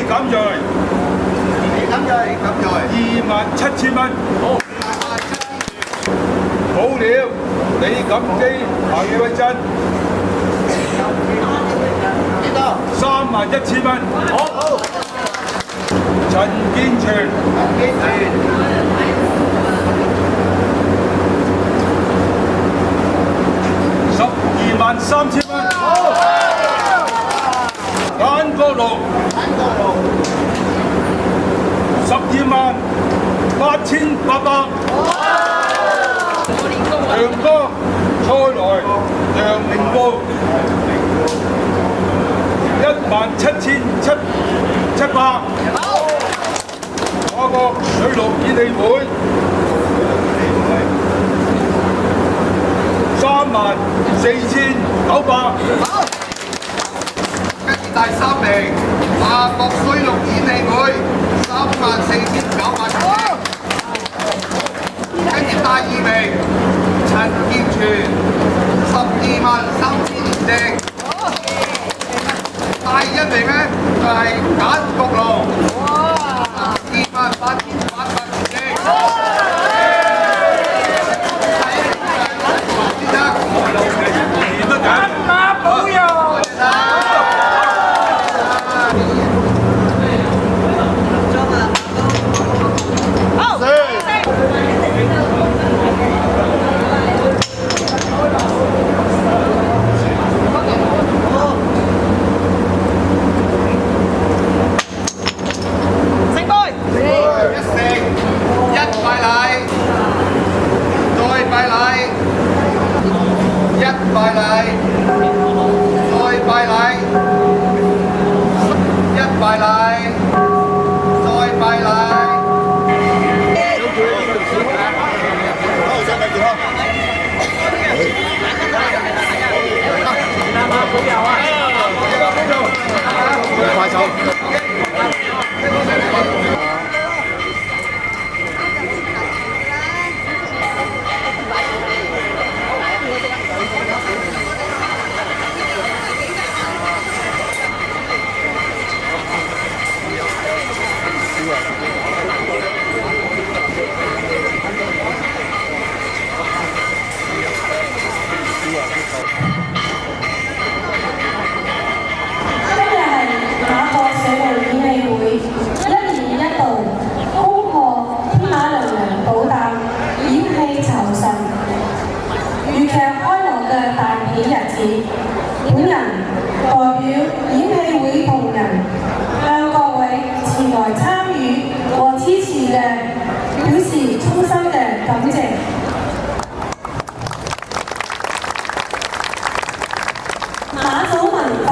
減罪27,000蚊。好了，李錦基、彭偉真31,000蚊。好。陳建全123000蚊。簡國龍128800。梁哥、蔡來、梁明報17,700。華國水陸演藝會34,900。跟住第3名，華國水陸演藝會34,900。跟住第2名，陳建全12,300隻。第1名咧就係簡國龍28,800隻。快手。本人代表演戲會同仁向各位前來參與和支持嘅表示衷心嘅感謝。馬祖文化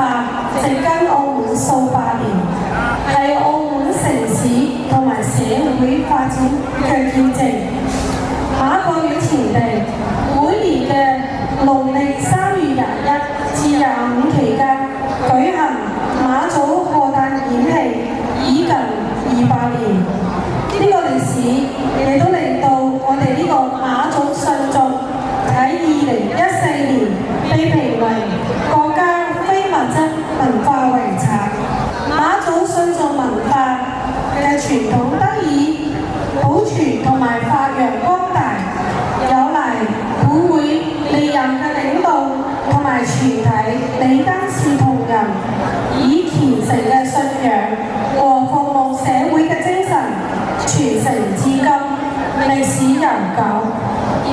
植根澳門數百年，係澳門城市同埋社會發展嘅見證。馬國廟前地每年嘅農曆3月21至25期間舉行馬祖賀誕演戲已近200年，呢個歷史亦都令到我哋呢個馬祖信眾喺2014年被評為國家非物質文化遺產。馬祖信眾文化嘅傳統得以保存同埋發揚光大，有賴本會歷任嘅領導同埋全體理監事同仁以虔誠嘅信仰和服務社會嘅精神傳承至今，歷史悠久。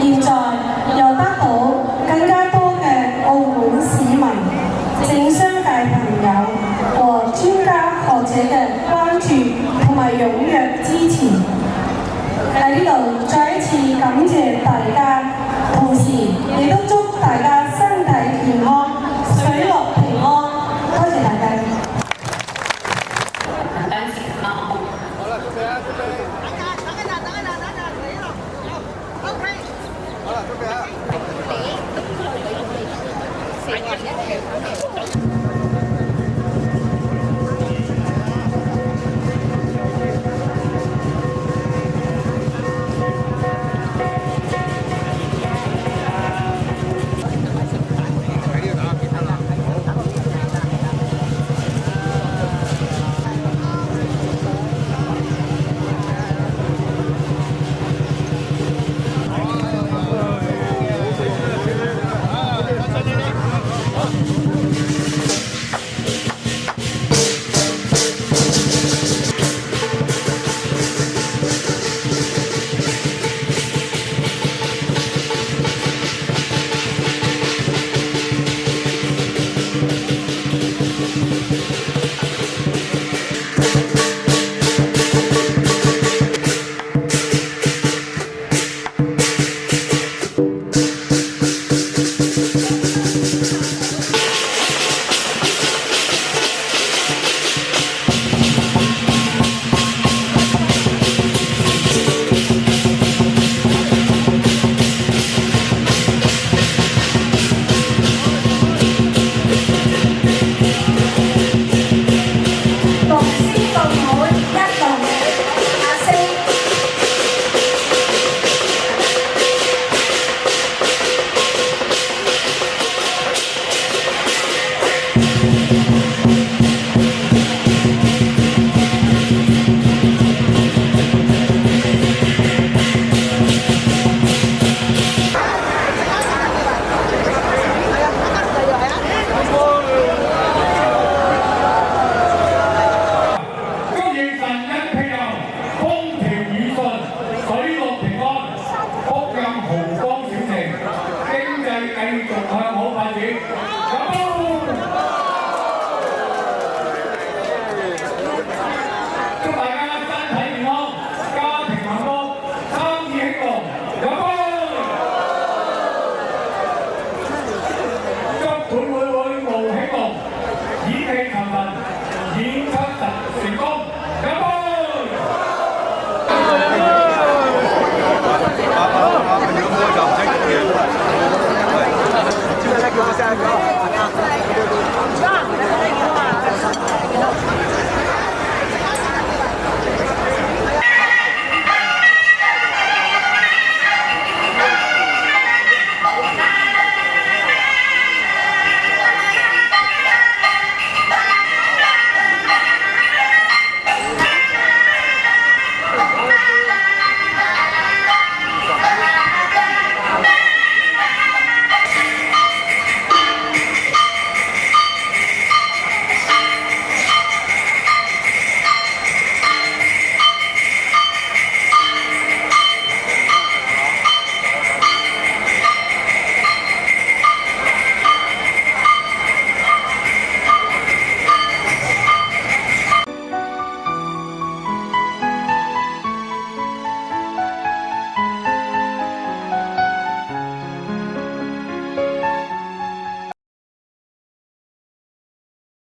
現在又得到更加多嘅澳門市民、政商界朋友和專家學者嘅關注同埋踴躍支持。喺呢度再一次感謝大家，同時亦都祝大家身體健康、水陸平安。多謝大家。好啦，準備啊，準備。好啦，準備啊。祝願神恩庇佑，風調雨順，水陸平安，福蔭豪光小城，經濟繼續向好發展。有祝大家身體健康，家庭幸福，生意興隆。有祝本會會無興隆，演戲勤奮，演出成功。叫我聲。